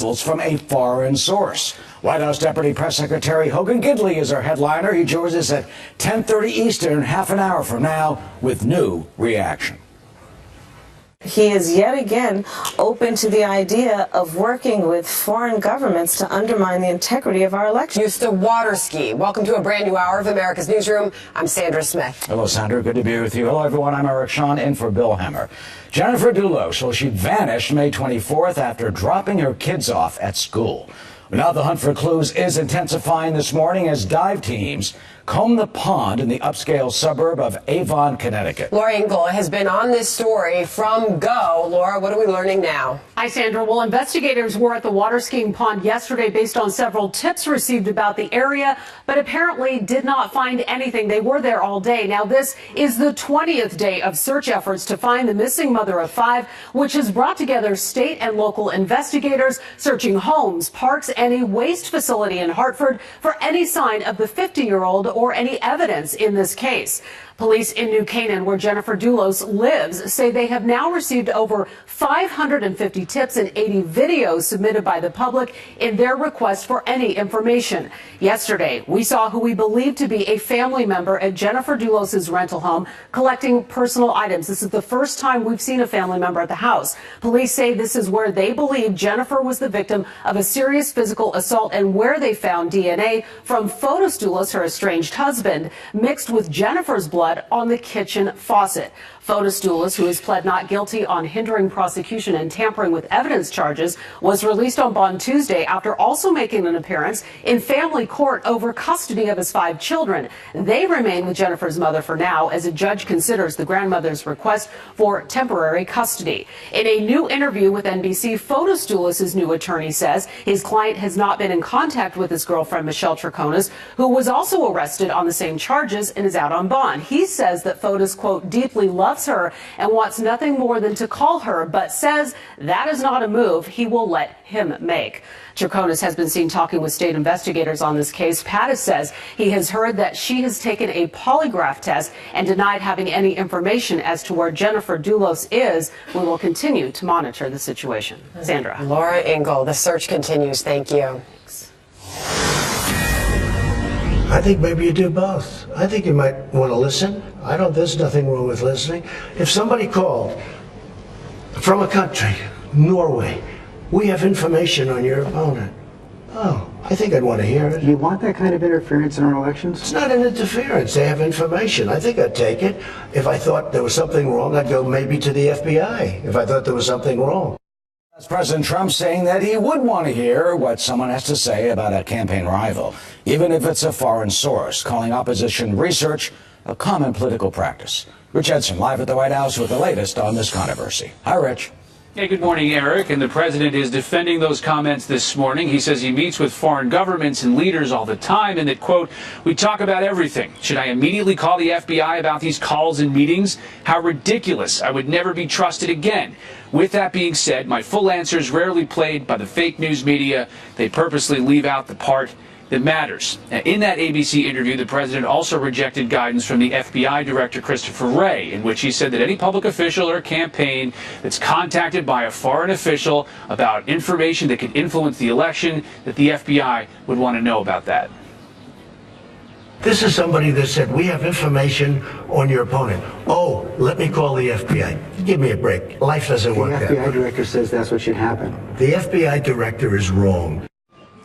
from a foreign source. White House Deputy Press Secretary Hogan Gidley is our headliner. He joins us at 10:30 Eastern, half an hour from now, with new reaction. He is yet again open to the idea of working with foreign governments to undermine the integrity of our elections. Used to water ski. Welcome to a brand new hour of America's Newsroom. I'm Sandra Smith. Hello, Sandra. Good to be with you. Hello, everyone. I'm Eric Shawn, in for Bill Hemmer. Jennifer Dulos, well, she vanished May 24th after dropping her kids off at school. Now the hunt for clues is intensifying this morning as dive teams comb the pond in the upscale suburb of Avon, Connecticut. Laura Engel has been on this story from go. Laura, what are we learning now? Hi, Sandra. Well, investigators were at the water skiing pond yesterday based on several tips received about the area, but apparently did not find anything. They were there all day. Now, this is the 20th day of search efforts to find the missing mother of five, which has brought together state and local investigators searching homes, parks, and a waste facility in Hartford for any sign of the 50-year-old or any evidence in this case. Police in New Canaan, where Jennifer Dulos lives, say they have now received over 550 tips and 80 videos submitted by the public in their request for any information. Yesterday, we saw who we believe to be a family member at Jennifer Dulos' rental home collecting personal items. This is the first time we've seen a family member at the house. Police say this is where they believe Jennifer was the victim of a serious physical assault and where they found DNA from Fotis Dulos, her estranged husband, mixed with Jennifer's blood on the kitchen faucet. Fotis Dulos, who has pled not guilty on hindering prosecution and tampering with evidence charges, was released on bond Tuesday after also making an appearance in family court over custody of his 5 children. They remain with Jennifer's mother for now as a judge considers the grandmother's request for temporary custody. In a new interview with NBC, Fotis Dulos' new attorney says his client has not been in contact with his girlfriend, Michelle Troconis, who was also arrested on the same charges and is out on bond. He says that Fotis, quote, deeply loves her and wants nothing more than to call her, but says that is not a move he will let him make. Troconis has been seen talking with state investigators on this case. Pattis says he has heard that she has taken a polygraph test and denied having any information as to where Jennifer Dulos is. We will continue to monitor the situation. Sandra. Laura Engel, the search continues. Thank you. I think maybe you do both. I think you might want to listen. There's nothing wrong with listening. If somebody called from a country, Norway, we have information on your opponent. Oh, I think I'd want to hear it. You want that kind of interference in our elections? It's not an interference. They have information. I think I'd take it. If I thought there was something wrong, I'd go maybe to the FBI if I thought there was something wrong. That's President Trump saying that he would want to hear what someone has to say about a campaign rival, even if it's a foreign source, calling opposition research a common political practice. Rich Edson live at the White House with the latest on this controversy. Hi, Rich. Hey, good morning, Eric. And the president is defending those comments this morning. He says he meets with foreign governments and leaders all the time and that, quote, we talk about everything. Should I immediately call the FBI about these calls and meetings? How ridiculous. I would never be trusted again. With that being said, my full answer is rarely played by the fake news media. They purposely leave out the part that matters. Now, in that ABC interview, the president also rejected guidance from the FBI director, Christopher Wray, in which he said that any public official or campaign that's contacted by a foreign official about information that could influence the election, that the FBI would want to know about that. This is somebody that said, we have information on your opponent. Oh, let me call the FBI. Give me a break. Life doesn't work that way. The FBI director says that's what should happen. The FBI director is wrong.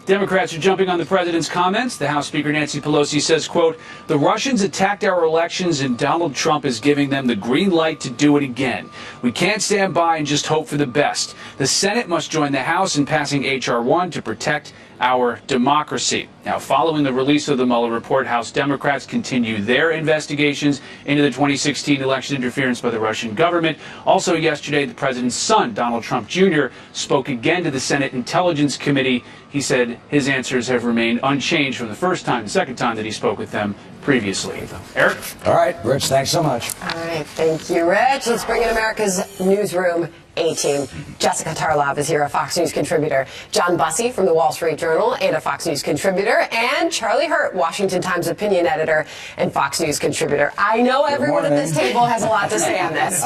Democrats are jumping on the president's comments. The House Speaker Nancy Pelosi says, quote, the Russians attacked our elections and Donald Trump is giving them the green light to do it again. We can't stand by and just hope for the best. The Senate must join the House in passing H.R. 1 to protect our democracy. Now, following the release of the Mueller report, House Democrats continue their investigations into the 2016 election interference by the Russian government. Also yesterday, the president's son, Donald Trump Jr., spoke again to the Senate Intelligence Committee. He said his answers have remained unchanged from the second time that he spoke with them previously. Eric? All right, Rich, thanks so much. All right, thank you, Rich. Let's bring in America's Newsroom A-Team. Jessica Tarlov is here, a Fox News contributor. John Bussey from the Wall Street Journal and a Fox News contributor. And Charlie Hurt, Washington Times opinion editor and Fox News contributor. I know everyone at this table has a lot to say on this.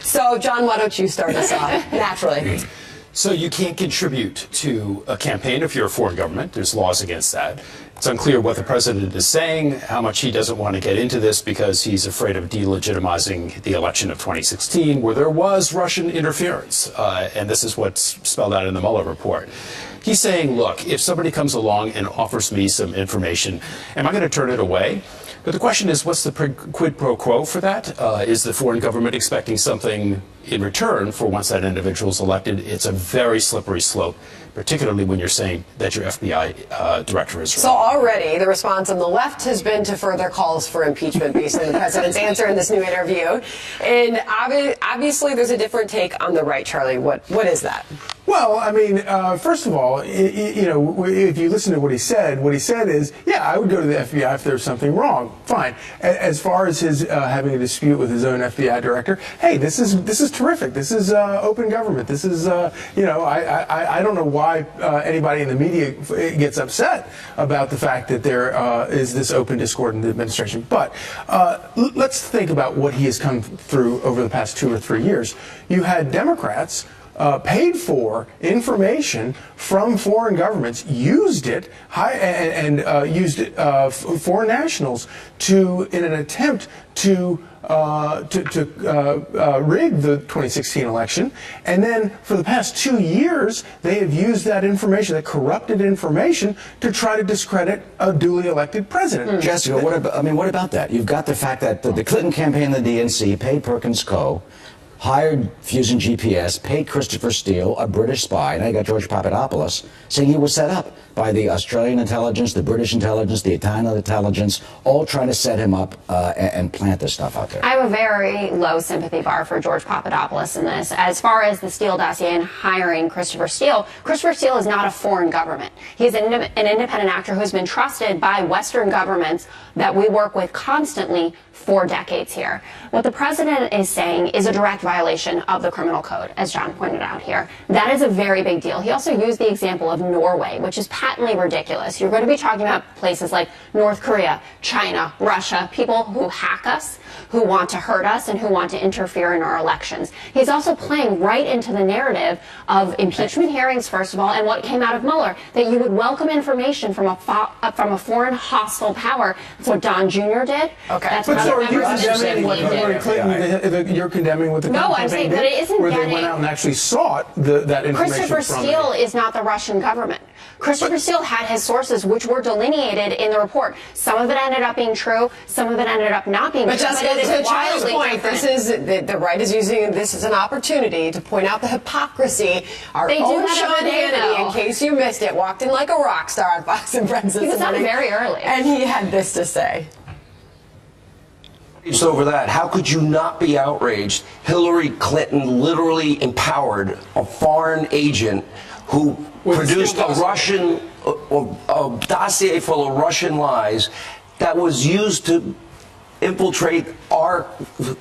So, John, why don't you start us off, naturally? So you can't contribute to a campaign if you're a foreign government. There's laws against that. It's unclear what the president is saying, how much he doesn't want to get into this because he's afraid of delegitimizing the election of 2016, where there was Russian interference. And this is what's spelled out in the Mueller report. He's saying, look, if somebody comes along and offers me some information, am I going to turn it away? But the question is, what's the quid pro quo for that? Is the foreign government expecting something in return for once that individual is elected? It's a very slippery slope, particularly when you're saying that your FBI director is wrong. So already the response on the left has been to further calls for impeachment based on the president's answer in this new interview. And obviously there's a different take on the right, Charlie. What is that? Well, I mean, first of all, you know, if you listen to what he said is, yeah, I would go to the FBI if there's something wrong. Fine. As far as his having a dispute with his own FBI director, hey, this is terrific. This is open government. This is, you know, I don't know why anybody in the media gets upset about the fact that there is this open discord in the administration. But let's think about what he has come through over the past 2 or 3 years. You had Democrats paid for information from foreign governments, used it, used it foreign nationals in an attempt to rig the 2016 election, and then for the past 2 years they have used that information, that corrupted information, to try to discredit a duly elected president. Jessica, what about that? You've got the fact that the Clinton campaign, the DNC, paid Perkins Coie, hired Fusion GPS, paid Christopher Steele, a British spy. Now you got George Papadopoulos saying he was set up by the Australian intelligence, the British intelligence, the Italian intelligence, all trying to set him up and plant this stuff out there. I have a very low sympathy bar for George Papadopoulos in this. As far as the Steele dossier and hiring Christopher Steele is not a foreign government. He's an independent actor who's been trusted by Western governments that we work with constantly for decades here. What the president is saying is a direct violation of the criminal code, as John pointed out here. That is a very big deal. He also used the example of Norway, which is patently ridiculous. You're going to be talking about places like North Korea, China, Russia, people who hack us, who want to hurt us, and who want to interfere in our elections. He's also playing right into the narrative of impeachment hearings, first of all, and what came out of Mueller, that you would welcome information from a foreign hostile power. That's what Don Jr. did. Okay. That's But so what you're condemning what Hillary Clinton, you're condemning what the Clinton No, I'm saying that it isn't where getting, they went out and actually sought that information Christopher from Steele is not the Russian government. Christopher Steele had his sources, which were delineated in the report. Some of it ended up being true, some of it ended up not being true. But Jessica, to Charlie's point, this is the right is using this as an opportunity to point out the hypocrisy. Our own Sean Hannity, in case you missed it, walked in like a rock star on Fox and Friends this morning. He was on very early. And he had this to say. Over that, how could you not be outraged? Hillary Clinton literally empowered a foreign agent who produced a Russian a dossier full of Russian lies that was used to infiltrate our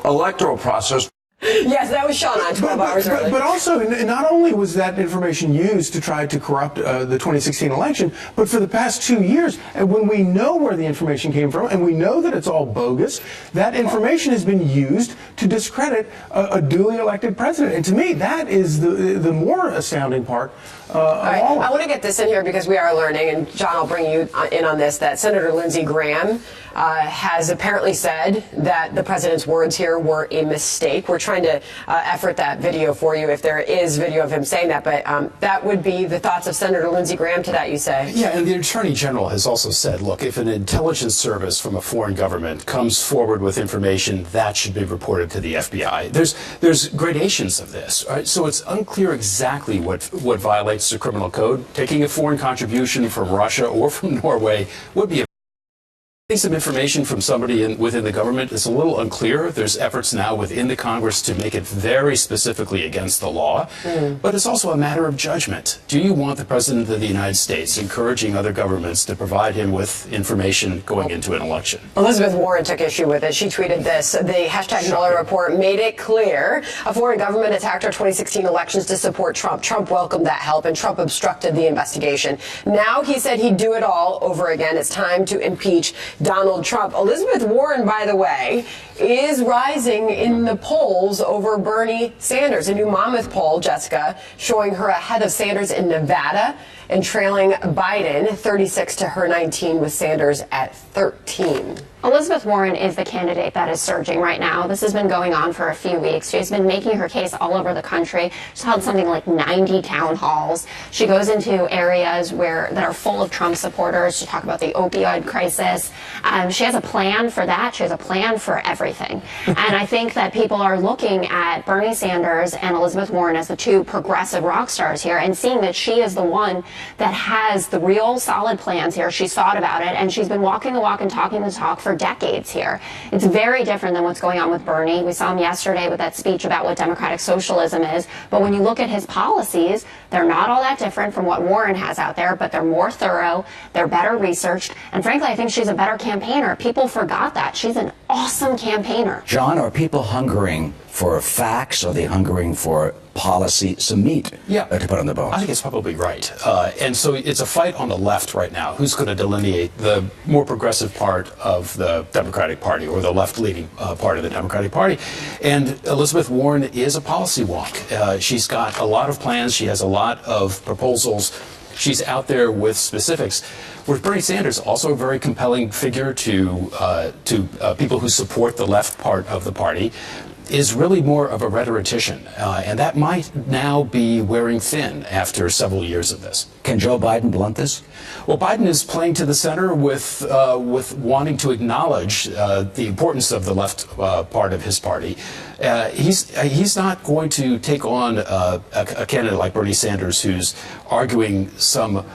electoral process. Yes, that was Sean on 12 hours early. But also, not only was that information used to try to corrupt the 2016 election, but for the past 2 years, and when we know where the information came from, and we know that it's all bogus, that information has been used to discredit a duly elected president. And to me, that is the more astounding part of all of it. I want to get this in here because we are learning, and John, I'll bring you in on this, that Senator Lindsey Graham has apparently said that the president's words here were a mistake. We're trying to effort that video for you if there is video of him saying that, but that would be the thoughts of Senator Lindsey Graham to that, you say? Yeah, and the Attorney General has also said, look, if an intelligence service from a foreign government comes forward with information, that should be reported to the FBI. There's gradations of this, right? So it's unclear exactly what violates the criminal code. Taking a foreign contribution from Russia or from Norway would be some information from somebody within the government is a little unclear. There's efforts now within the Congress to make it very specifically against the law, but it's also a matter of judgment. Do you want the President of the United States encouraging other governments to provide him with information going into an election? Elizabeth Warren took issue with it. She tweeted this. The hashtag Mueller report made it clear a foreign government attacked our 2016 elections to support Trump. Trump welcomed that help, and Trump obstructed the investigation. Now he said he'd do it all over again. It's time to impeach Donald Trump. Elizabeth Warren, by the way, is rising in the polls over Bernie Sanders. A new Monmouth poll, Jessica, showing her ahead of Sanders in Nevada and trailing Biden 36 to her 19, with Sanders at 13. Elizabeth Warren is the candidate that is surging right now. This has been going on for a few weeks. She's been making her case all over the country. She's held something like 90 town halls. She goes into areas that are full of Trump supporters. She talks about the opioid crisis. She has a plan for that. She has a plan for everything. And I think that people are looking at Bernie Sanders and Elizabeth Warren as the two progressive rock stars here, and seeing that she is the one that has the real solid plans here. She's thought about it, and she's been walking the walk and talking the talk for decades here. It's very different than what's going on with Bernie. We saw him yesterday with that speech about what democratic socialism is, but when you look at his policies, they're not all that different from what Warren has out there, but they're more thorough, they're better researched, and frankly, I think she's a better campaigner. People forgot that. She's an awesome campaigner. John, are people hungering for facts? Are they hungering for policy, some meat to put on the bones? I think it's probably right. And so it's a fight on the left right now. Who's going to delineate the more progressive part of the Democratic Party, or the left-leaning part of the Democratic Party? And Elizabeth Warren is a policy wonk. She's got a lot of plans. She has a lot of proposals. She's out there with specifics. Whereas Bernie Sanders, also a very compelling figure to people who support the left part of the party, is really more of a rhetorician, and that might now be wearing thin after several years of this. Can Joe Biden blunt this? Well, Biden is playing to the center with wanting to acknowledge the importance of the left part of his party. He's not going to take on a candidate like Bernie Sanders, who's arguing some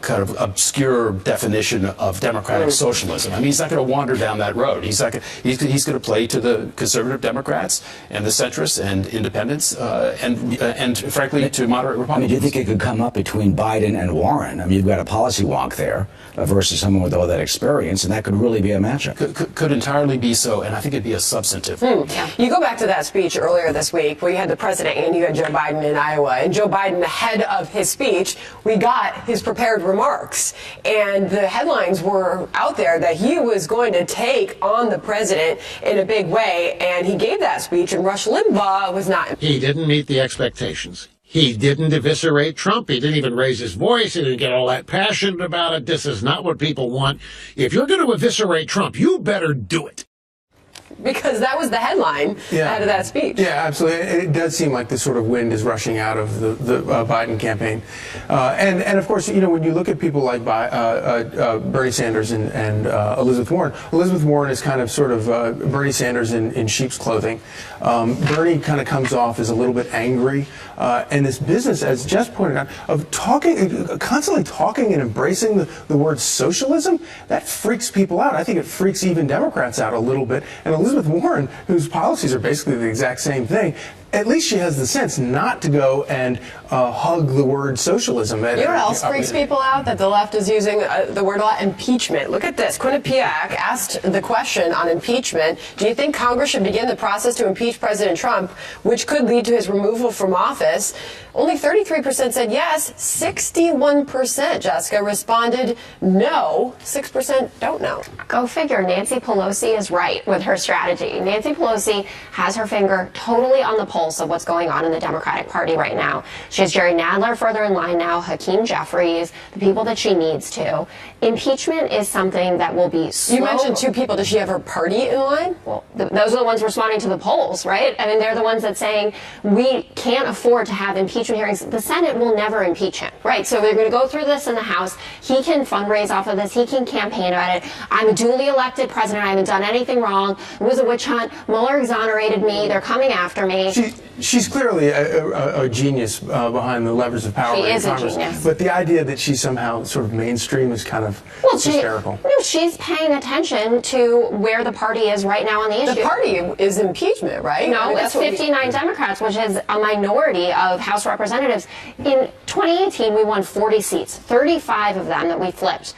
kind of obscure definition of democratic socialism. I mean, he's not going to wander down that road. He's going to play to the conservative Democrats and the centrists and independents, and frankly to moderate Republicans. I mean, do you think it could come up between Biden and Warren? I mean, you've got a policy wonk there versus someone with all that experience, and that could really be a matchup. Could entirely be so, and I think it'd be a substantive. Yeah. You go back to that speech earlier this week where you had the president and you had Joe Biden in Iowa, and Joe Biden, ahead of his speech, we got his prepared remarks, and the headlines were out there that he was going to take on the president in a big way, and he gave that speech, and Rush Limbaugh was not. He didn't meet the expectations. He didn't eviscerate Trump. He didn't even raise his voice. He didn't get all that passionate about it. This is not what people want. If you're going to eviscerate Trump, you better do it. Because that was the headline out of that speech. Yeah, absolutely. It does seem like the sort of wind is rushing out of the Biden campaign. And of course, you know, when you look at people like Bernie Sanders and Elizabeth Warren is kind of sort of Bernie Sanders in sheep's clothing. Bernie kind of comes off as a little bit angry. And this business, as Jess pointed out, of constantly talking and embracing the word socialism, that freaks people out. I think it freaks even Democrats out a little bit. And Elizabeth Warren, whose policies are basically the exact same thing, at least she has the sense not to go and hug the word socialism. You know what else freaks people out that the left is using the word a lot? Impeachment. Look at this. Quinnipiac asked the question on impeachment. Do you think Congress should begin the process to impeach President Trump, which could lead to his removal from office? Only 33% said yes. 61%, Jessica, responded no. 6% don't know. Go figure. Nancy Pelosi is right with her strategy. Nancy Pelosi has her finger totally on the pulse of what's going on in the Democratic Party right now. She has Jerry Nadler further in line now, Hakeem Jeffries, the people that she needs to. Impeachment is something that will be slow. You mentioned two people. Does she have her party in line? Well, those are the ones responding to the polls, right? I mean, they're the ones that saying we can't afford to have impeachment hearings. The Senate will never impeach him, right? So they're going to go through this in the House. He can fundraise off of this. He can campaign about it. I'm a duly elected president. I haven't done anything wrong. It was a witch hunt. Mueller exonerated me. They're coming after me. She's clearly a genius behind the levers of power in Congress. Genius. But the idea that she's somehow sort of mainstream is kind of hysterical. No, she's paying attention to where the party is right now on the issue. The party is impeachment, right? No, I mean, it's 59 Democrats, which is a minority of House representatives. In 2018, we won 40 seats, 35 of them that we flipped.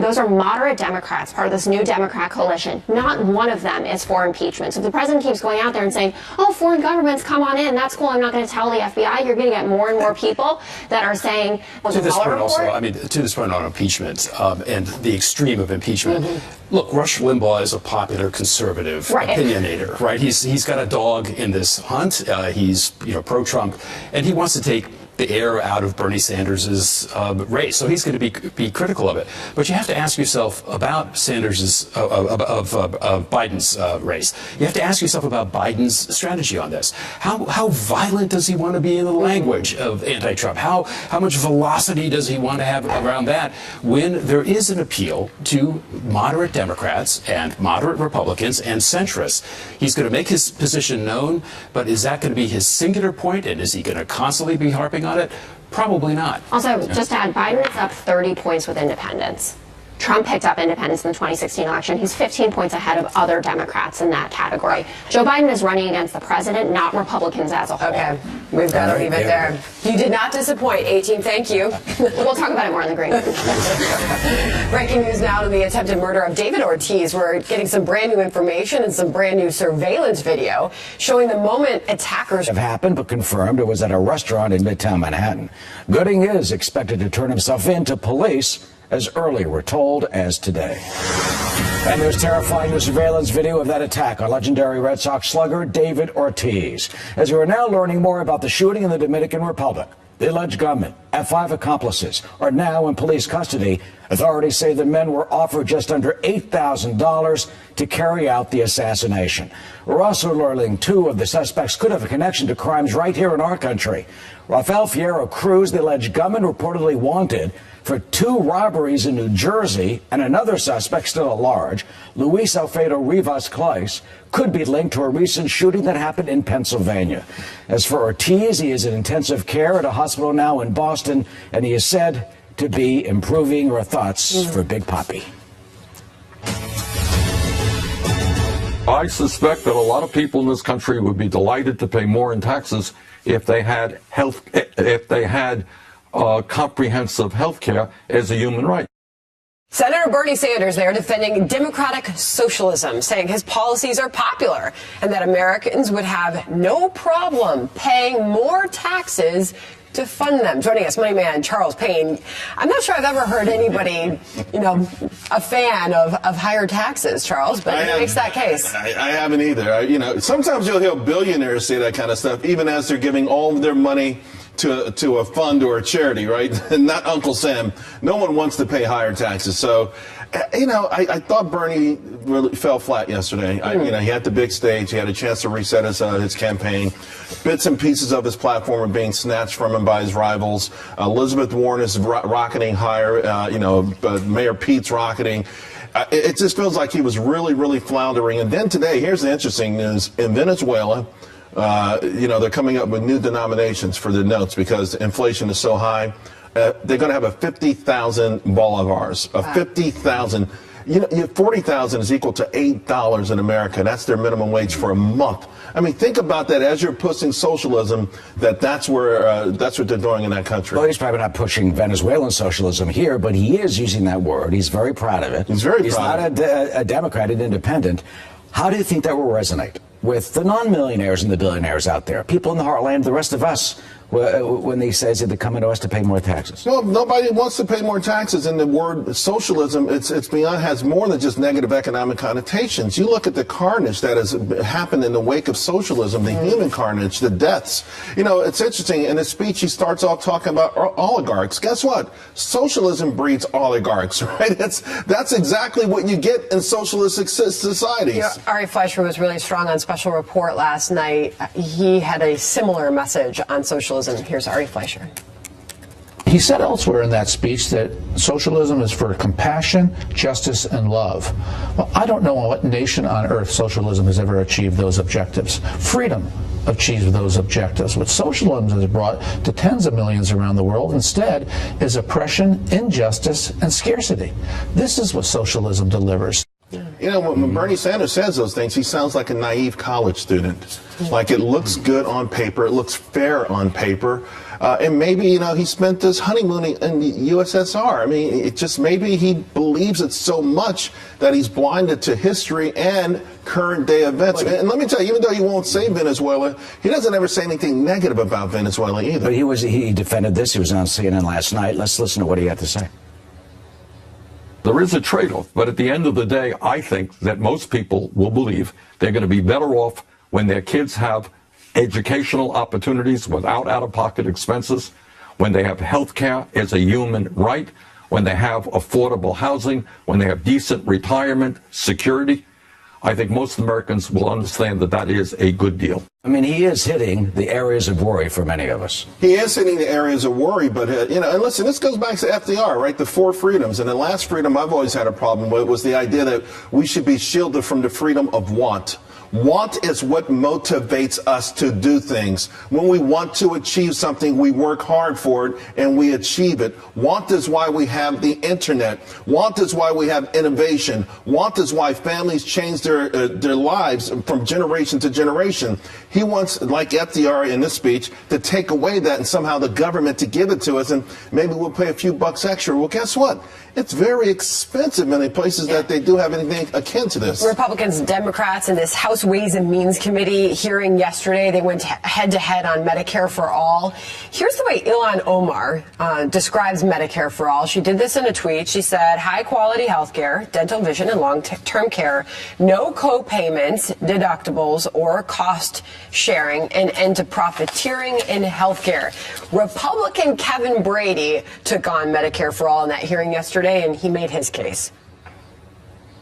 those are moderate Democrats, part of this new Democrat coalition. Not one of them is for impeachment. So if the president keeps going out there and saying, oh, foreign governments, come on in, that's cool, I'm not going to tell the FBI, you're going to get more and more people that are saying, to this point also, I mean, to this point on impeachment and the extreme of impeachment, look, Rush Limbaugh is a popular conservative opinionator, right? He's got a dog in this hunt. He's pro-Trump, and he wants to take the air out of Bernie Sanders' race. So he's going to be critical of it. But you have to ask yourself about Sanders' Biden's race. You have to ask yourself about Biden's strategy on this. How violent does he want to be in the language of anti-Trump? How much velocity does he want to have around that when there is an appeal to moderate Democrats and moderate Republicans and centrists? He's going to make his position known, but is that going to be his singular point, and is he going to constantly be harping on it? Probably not. Also, just to add, Biden is up 30 points with independents. Trump picked up independents in the 2016 election. He's 15 points ahead of other Democrats in that category. Joe Biden is running against the president, not Republicans as a whole. Okay, we've got to leave it there. You did not disappoint, 18. Thank you. We'll talk about it more in the green room. Breaking news now to the attempted murder of David Ortiz. We're getting some brand new information and some brand new surveillance video showing the moment attackers have happened, but confirmed it was at a restaurant in Midtown Manhattan. Gooding is expected to turn himself in to police as early, we're told, as today. And there's terrifying new surveillance video of that attack on legendary Red Sox slugger David Ortiz. As we are now learning more about the shooting in the Dominican Republic, the alleged gunman and 5 accomplices are now in police custody. Authorities say the men were offered just under $8,000 to carry out the assassination. We're also learning 2 of the suspects could have a connection to crimes right here in our country. Rafael Fierro Cruz, the alleged gunman, reportedly wanted for 2 robberies in New Jersey, and another suspect, still at large, Luis Alfredo Rivas Claes, could be linked to a recent shooting that happened in Pennsylvania. As for Ortiz, he is in intensive care at a hospital now in Boston, and he is said to be improving. Our thoughts for Big Papi. I suspect that a lot of people in this country would be delighted to pay more in taxes if they had comprehensive health care as a human right. Senator Bernie Sanders there defending democratic socialism, saying his policies are popular and that Americans would have no problem paying more taxes to fund them. Joining us, money man Charles Payne. I'm not sure I've ever heard anybody, a fan of higher taxes, Charles, but he makes that case. I haven't either. Sometimes you'll hear billionaires say that kind of stuff, even as they're giving all of their money to a fund or a charity, right? Not Uncle Sam. No one wants to pay higher taxes. So, I thought Bernie really fell flat yesterday. He had the big stage. He had a chance to reset his campaign. Bits and pieces of his platform are being snatched from him by his rivals. Elizabeth Warren is rocketing higher. Mayor Pete's rocketing. It just feels like he was really, really floundering. And then today, here's the interesting news. In Venezuela, they're coming up with new denominations for the notes because inflation is so high. They're going to have a 50,000 bolivars, 50,000. 40,000 is equal to $8 in America. That's their minimum wage for a month. I mean, think about that as you're pushing socialism. That's what they're doing in that country. Well, he's probably not pushing Venezuelan socialism here, but he is using that word. He's very proud of it. He's not a Democrat, an independent. How do you think that will resonate with the non-millionaires and the billionaires out there, people in the heartland, the rest of us, when he says they're coming to us to pay more taxes? No, nobody wants to pay more taxes, and the word socialism, it's beyond, has more than just negative economic connotations. You look at the carnage that has happened in the wake of socialism, the human carnage, the deaths. It's interesting. In his speech, he starts off talking about oligarchs. Guess what? Socialism breeds oligarchs, right? That's exactly what you get in socialist societies. Ari Fleischer was really strong on Special Report last night. He had a similar message on socialism. Here's Ari Fleischer. He said elsewhere in that speech that socialism is for compassion, justice, and love. Well, I don't know what nation on earth socialism has ever achieved those objectives. Freedom achieves those objectives. What socialism has brought to tens of millions around the world instead is oppression, injustice, and scarcity. This is what socialism delivers. When Bernie Sanders says those things, he sounds like a naive college student. Like, it looks good on paper, it looks fair on paper, And maybe, you know, he spent his honeymoon in the USSR. I mean, it just maybe he believes it so much that he's blinded to history and current day events. And let me tell you, even though he won't say Venezuela, he doesn't ever say anything negative about Venezuela either. But he defended this. He was on CNN last night. Let's listen to what he had to say. There is a trade-off, but at the end of the day, I think that most people will believe they're going to be better off when their kids have educational opportunities without out-of-pocket expenses, when they have health care as a human right, when they have affordable housing, when they have decent retirement security. I think most Americans will understand that that is a good deal. I mean, he is hitting the areas of worry for many of us. He is hitting the areas of worry, but, you know, and listen, this goes back to FDR, right? The 4 freedoms. And the last freedom I've always had a problem with was the idea that we should be shielded from the freedom of want. Want is what motivates us to do things. When we want to achieve something, we work hard for it and we achieve it. Want is why we have the internet. Want is why we have innovation. Want is why families change their lives from generation to generation. He wants, like FDR in this speech, to take away that and somehow the government to give it to us, and maybe we'll pay a few bucks extra. Well, guess what? It's very expensive in the places that they do have anything akin to this. Republicans and Democrats in this House Ways and Means Committee hearing yesterday, they went head-to-head on Medicare for All. Here's the way Ilhan Omar describes Medicare for All. She did this in a tweet. She said, high-quality health care, dental, vision, and long-term care, no co-payments, deductibles, or cost sharing, and end to profiteering in health care. Republican Kevin Brady took on Medicare for All in that hearing yesterday, and he made his case.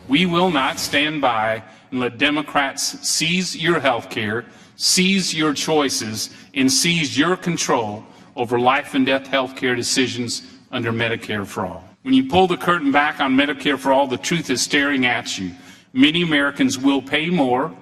We will not stand by and let Democrats seize your health care, seize your choices, and seize your control over life and death health care decisions under Medicare for All. When you pull the curtain back on Medicare for All, the truth is staring at you. Many Americans will pay more,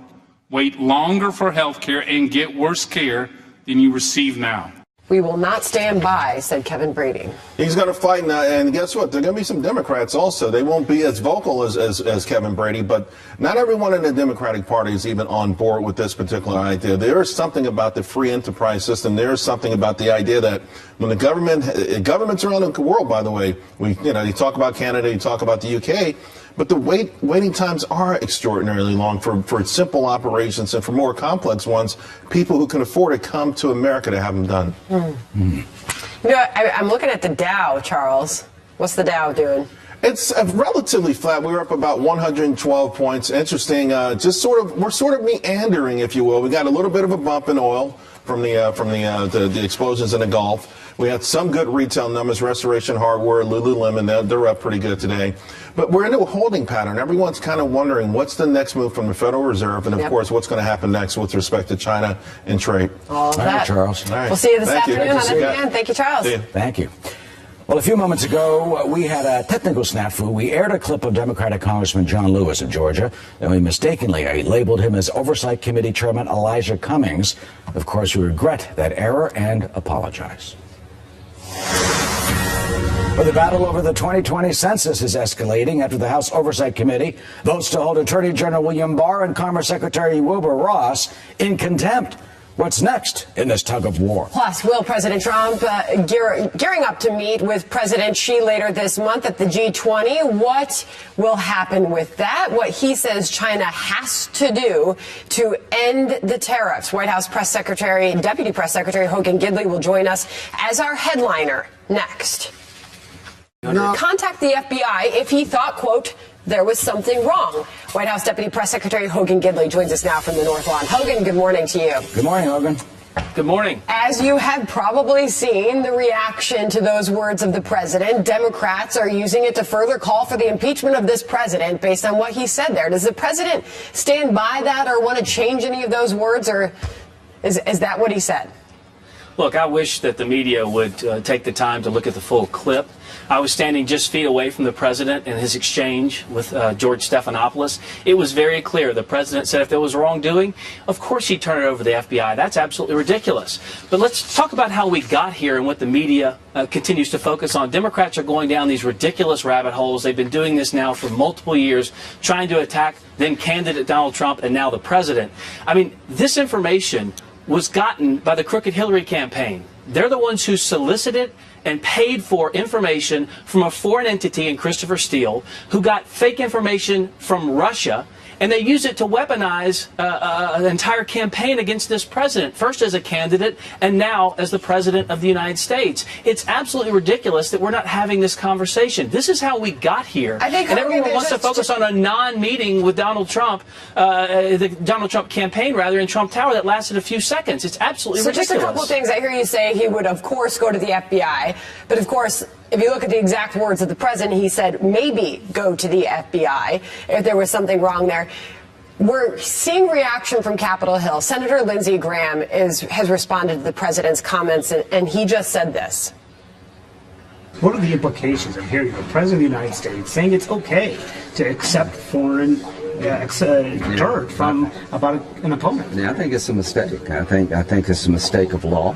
wait longer for health care, and get worse care than you receive now. We will not stand by, said Kevin Brady. He's going to fight now, and guess what? There are going to be some Democrats also. They won't be as vocal as Kevin Brady, but not everyone in the Democratic Party is even on board with this particular idea. There is something about the free enterprise system. There is something about the idea that when the governments around the world, by the way, you talk about Canada, you talk about the UK, but the waiting times are extraordinarily long for simple operations, and for more complex ones, people who can afford it come to America to have them done. You know, I'm looking at the Dow, Charles. What's the Dow doing? It's relatively flat. We were up about 112 points. Interesting. We're sort of meandering, if you will. We got a little bit of a bump in oil from the explosions in the Gulf. We had some good retail numbers, Restoration Hardware, Lululemon, they're up pretty good today. But we're into a holding pattern. Everyone's kind of wondering what's the next move from the Federal Reserve, and of course, what's going to happen next with respect to China and trade. All of that. All right, Charles. All right. We'll see you this afternoon on FBN. Thank you, Charles. Thank you. Well, a few moments ago, we had a technical snafu. We aired a clip of Democratic Congressman John Lewis of Georgia, and we mistakenly labeled him as Oversight Committee Chairman Elijah Cummings. Of course, we regret that error and apologize. Well, the battle over the 2020 census is escalating after the House Oversight Committee votes to hold Attorney General William Barr and Commerce Secretary Wilbur Ross in contempt. What's next in this tug of war? Plus, will President Trump gearing up to meet with President Xi later this month at the G20? What will happen with that? What he says China has to do to end the tariffs. White House Deputy Press Secretary Hogan Gidley will join us as our headliner next. Contact the FBI if he thought, quote, there was something wrong. White House Deputy Press Secretary Hogan Gidley joins us now from the North Lawn. Hogan, good morning to you. Good morning, Hogan. Good morning. As you have probably seen, the reaction to those words of the president, Democrats are using it to further call for the impeachment of this president based on what he said there. Does the president stand by that or want to change any of those words, or is that what he said? Look, I wish that the media would take the time to look at the full clip. I was standing just feet away from the president in his exchange with George Stephanopoulos. It was very clear. The president said if there was wrongdoing, of course he'd turn it over to the FBI. That's absolutely ridiculous. But let's talk about how we got here and what the media continues to focus on. Democrats are going down these ridiculous rabbit holes. They've been doing this now for multiple years, trying to attack then candidate Donald Trump and now the president. I mean, this information was gotten by the crooked Hillary campaign. They're the ones who solicited and paid for information from a foreign entity in Christopher Steele, who got fake information from Russia, and they used it to weaponize an entire campaign against this president, first as a candidate and now as the president of the United States. It's absolutely ridiculous that we're not having this conversation. This is how we got here. I think and everyone wants to focus on a non-meeting with Donald Trump, the Donald Trump campaign, rather, in Trump Tower that lasted a few seconds. It's absolutely ridiculous. Just a couple of things. I hear you say he would, of course, go to the FBI. But, of course, if you look at the exact words of the president, he said maybe go to the FBI if there was something wrong there. We're seeing reaction from Capitol Hill. Senator Lindsey Graham has responded to the president's comments, and he just said this. What are the implications of hearing the president of the United States saying it's okay to accept foreign dirt from about an opponent? Yeah, I think it's a mistake. I think it's a mistake of law.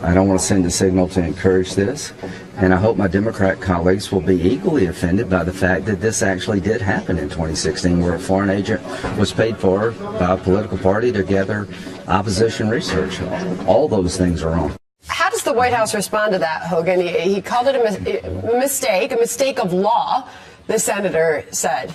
I don't want to send a signal to encourage this, and I hope my Democrat colleagues will be equally offended by the fact that this actually did happen in 2016, where a foreign agent was paid for by a political party to gather opposition research. All those things are wrong. How does the White House respond to that, Hogan? He called it a mistake of law, the senator said.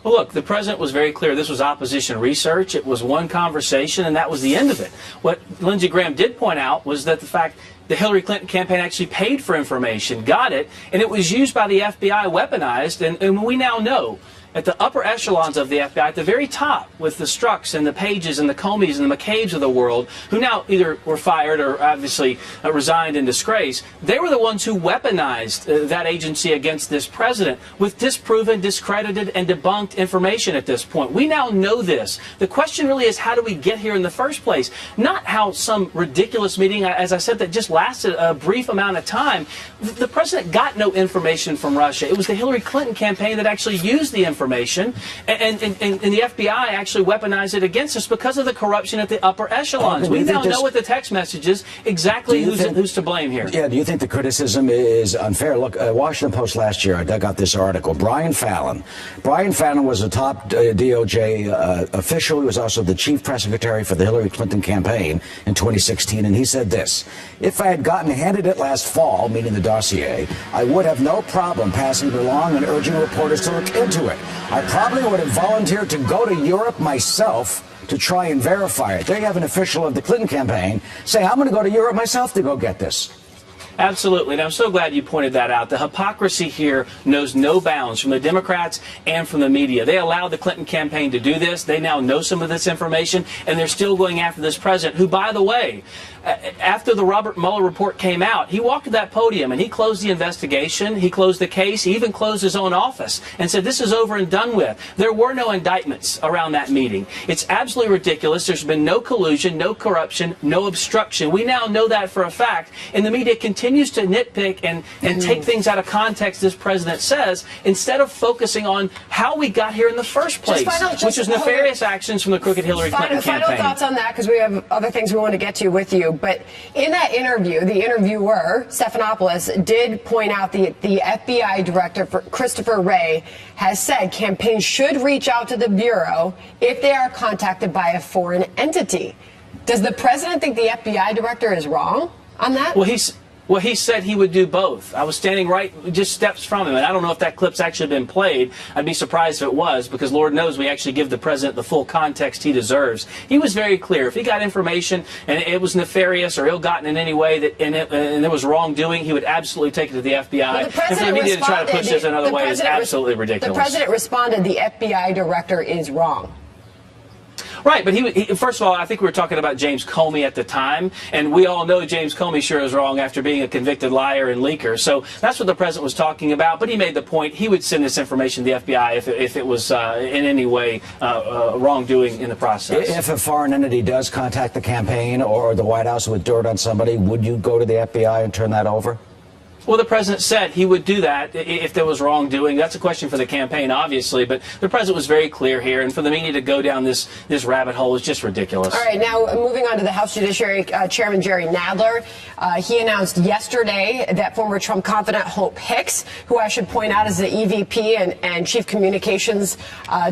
Well, look, the president was very clear. This was opposition research. It was one conversation, and that was the end of it. What Lindsey Graham did point out was that the fact the Hillary Clinton campaign actually paid for information, got it, and it was used by the FBI, weaponized, and we now know at the upper echelons of the FBI, at the very top, with the Strzok's and the Pages and the Comeys and the McCabe's of the world, who now either were fired or obviously resigned in disgrace, they were the ones who weaponized that agency against this president with disproven, discredited, and debunked information at this point. We now know this. The question really is, how do we get here in the first place? Not how some ridiculous meeting, as I said, that just lasted a brief amount of time. The president got no information from Russia. It was the Hillary Clinton campaign that actually used the information, and the FBI actually weaponized it against us because of the corruption at the upper echelons. We now know with the text messages exactly who's to blame here. Yeah, do you think the criticism is unfair? Look, Washington Post last year, I dug out this article. Brian Fallon was a top DOJ official. He was also the chief press secretary for the Hillary Clinton campaign in 2016, and he said this: "If I had handed it last fall, meaning the dossier, I would have no problem passing it along and urging reporters to look into it. I probably would have volunteered to go to Europe myself to try and verify it." There you have an official of the Clinton campaign saying, "I'm going to go to Europe myself to go get this." Absolutely, and I'm so glad you pointed that out. The hypocrisy here knows no bounds from the Democrats and from the media. They allowed the Clinton campaign to do this. They now know some of this information, and they're still going after this president, who, by the way, after the Robert Mueller report came out, he walked to that podium and he closed the investigation, he closed the case, he even closed his own office and said this is over and done with. There were no indictments around that meeting. It's absolutely ridiculous. There's been no collusion, no corruption, no obstruction. We now know that for a fact, and the media continues to nitpick and take things out of context, this president says, instead of focusing on how we got here in the first place, which was nefarious actions from the crooked Hillary Clinton campaign. Final thoughts on that, because we have other things we want to get to with you. But in that interview, the interviewer, Stephanopoulos, did point out the FBI director, Christopher Wray, has said campaigns should reach out to the Bureau if they are contacted by a foreign entity. Does the president think the FBI director is wrong on that? Well, he said he would do both. I was standing just steps from him, and I don't know if that clip's actually been played. I'd be surprised if it was, because Lord knows we actually give the president the full context he deserves. He was very clear. If he got information and it was nefarious or ill-gotten in any way and there was wrongdoing, he would absolutely take it to the FBI. Well, and for the media to try to push this another way is absolutely ridiculous. The president responded, the FBI director is wrong. Right, but first of all, I think we were talking about James Comey at the time, and we all know James Comey sure is wrong after being a convicted liar and leaker. So that's what the president was talking about, but he made the point he would send this information to the FBI if it was in any way wrongdoing in the process. If a foreign entity does contact the campaign or the White House with dirt on somebody, would you go to the FBI and turn that over? Well, the president said he would do that if there was wrongdoing. That's a question for the campaign, obviously, but the president was very clear here, and for the media to go down this rabbit hole is just ridiculous. All right, now moving on to the House Judiciary Chairman Jerry Nadler. He announced yesterday that former Trump confidant Hope Hicks, who I should point out is the EVP and Chief Communications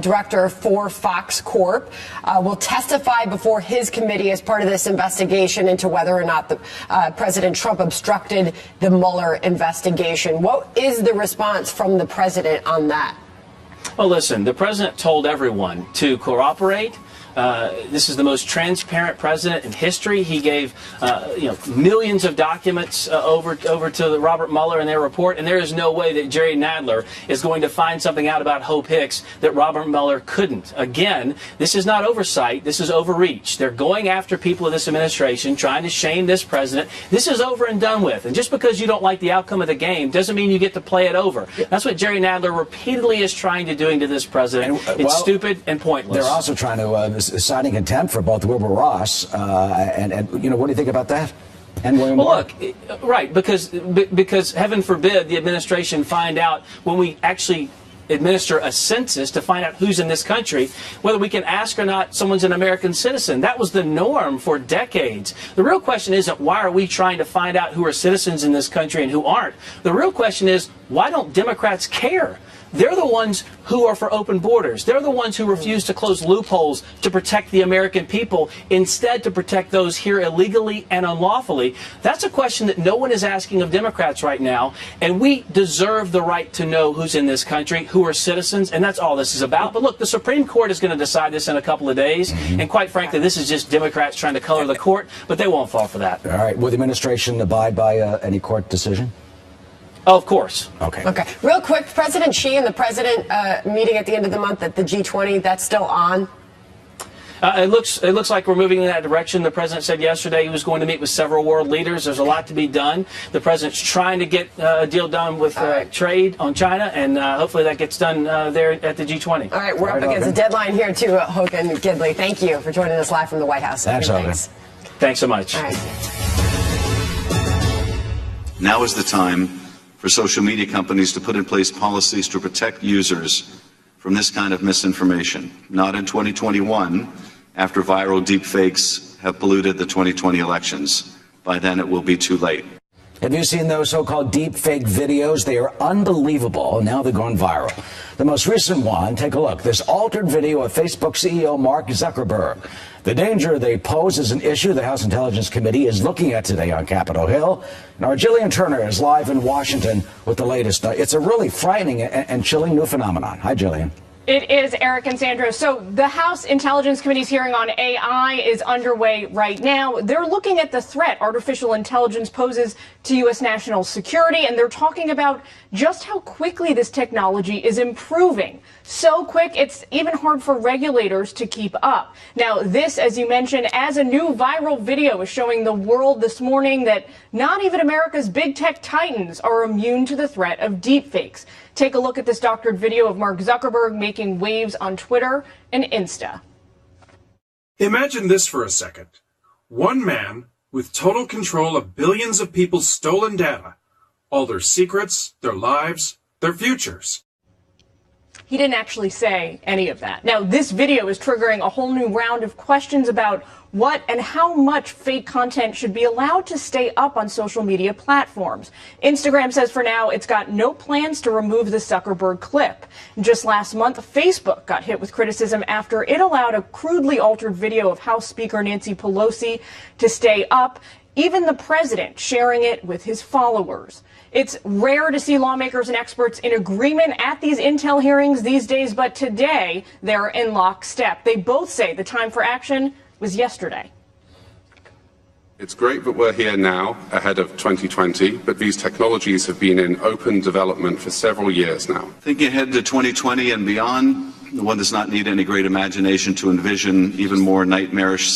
Director for Fox Corp, will testify before his committee as part of this investigation into whether or not the President Trump obstructed the Mueller investigation. What is the response from the president on that? Well, listen, the president told everyone to cooperate. This is the most transparent president in history. He gave millions of documents over to the Robert Mueller and their report, and there is no way that Jerry Nadler is going to find something out about Hope Hicks that Robert Mueller couldn't. Again, this is not oversight. This is overreach. They're going after people of this administration, trying to shame this president. This is over and done with. And just because you don't like the outcome of the game doesn't mean you get to play it over. That's what Jerry Nadler repeatedly is trying to doing to this president. It's stupid and pointless. They're also trying to citing contempt for both Wilbur Ross and what do you think about that? And William Barr? Look, right, because heaven forbid the administration find out when we actually administer a census to find out who's in this country, whether we can ask or not someone's an American citizen. That was the norm for decades. The real question isn't why are we trying to find out who are citizens in this country and who aren't. The real question is why don't Democrats care? They're the ones who are for open borders. They're the ones who refuse to close loopholes to protect the American people, instead to protect those here illegally and unlawfully. That's a question that no one is asking of Democrats right now, and we deserve the right to know who's in this country, who are citizens, and that's all this is about. But look, the Supreme Court is going to decide this in a couple of days, and quite frankly, this is just Democrats trying to color the court, but they won't fall for that. All right. Will the administration abide by any court decision? Oh, of course. Okay. Okay. Real quick, President Xi and the president meeting at the end of the month at the G20, that's still on? It looks like we're moving in that direction. The president said yesterday he was going to meet with several world leaders. There's a lot to be done. The president's trying to get a deal done with trade on China, and hopefully that gets done there at the G20. All right, we're up against a deadline here, too, Hogan Gidley. Thank you for joining us live from the White House. Thanks, Hogan. Thanks so much. All right. Now is the time for social media companies to put in place policies to protect users from this kind of misinformation. Not in 2021, after viral deepfakes have polluted the 2020 elections. By then, it will be too late. Have you seen those so-called deepfake videos? They are unbelievable. Now they're going viral. The most recent one, take a look. This altered video of Facebook CEO Mark Zuckerberg. The danger they pose is an issue the House Intelligence Committee is looking at today on Capitol Hill. And our Jillian Turner is live in Washington with the latest. It's a really frightening and chilling new phenomenon. Hi, Jillian. It is, Eric and Sandra. So the House Intelligence Committee's hearing on AI is underway right now. They're looking at the threat artificial intelligence poses to U.S. national security, and they're talking about just how quickly this technology is improving. So quick, it's even hard for regulators to keep up. Now, this, as you mentioned, as a new viral video is showing the world this morning that not even America's big tech titans are immune to the threat of deepfakes. Take a look at this doctored video of Mark Zuckerberg making waves on Twitter and Insta. Imagine this for a second. One man with total control of billions of people's stolen data, all their secrets, their lives, their futures. He didn't actually say any of that. Now, this video is triggering a whole new round of questions about what and how much fake content should be allowed to stay up on social media platforms. Instagram says for now it's got no plans to remove the Zuckerberg clip. Just last month, Facebook got hit with criticism after it allowed a crudely altered video of House Speaker Nancy Pelosi to stay up, even the president sharing it with his followers. It's rare to see lawmakers and experts in agreement at these Intel hearings these days, but today they're in lockstep. They both say the time for action was yesterday. It's great that we're here now, ahead of 2020, but these technologies have been in open development for several years now. Thinking ahead to 2020 and beyond, one does not need any great imagination to envision even more nightmarish